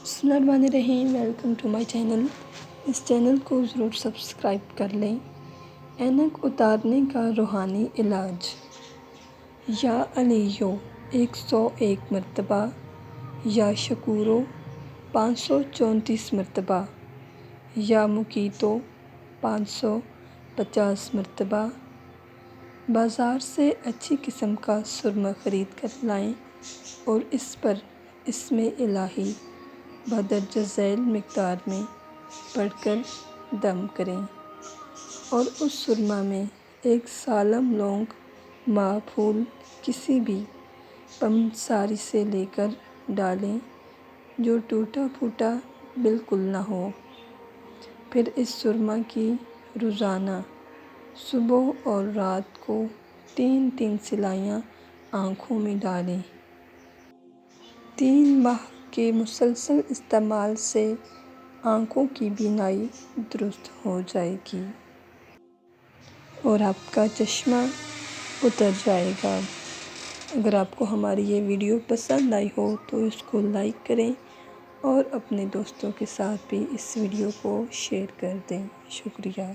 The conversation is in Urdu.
بسم اللہ الرحمن الرحیم، ویلکم ٹو مائی چینل۔ اس چینل کو ضرور سبسکرائب کر لیں۔ اینک اتارنے کا روحانی علاج۔ یا علیو 101 مرتبہ، یا شکورو 534 مرتبہ، یا مکیتو 550 مرتبہ۔ بازار سے اچھی قسم کا سرما خرید کر لائیں اور اس پر اسم الہی بدرجہ ذیل مقدار میں پڑھ کر دم کریں اور اس سرما میں ایک سالم لونگ پھول کسی بھی پنساری سے لے کر ڈالیں جو ٹوٹا پھوٹا بالکل نہ ہو۔ پھر اس سرما کی روزانہ صبح اور رات کو 3 سلائیاں آنکھوں میں ڈالیں۔ 3 ماہ کے مسلسل استعمال سے آنکھوں کی بینائی درست ہو جائے گی اور آپ کا چشمہ اتر جائے گا۔ اگر آپ کو ہماری یہ ویڈیو پسند آئی ہو تو اس کو لائک کریں اور اپنے دوستوں کے ساتھ بھی اس ویڈیو کو شیئر کر دیں۔ شکریہ۔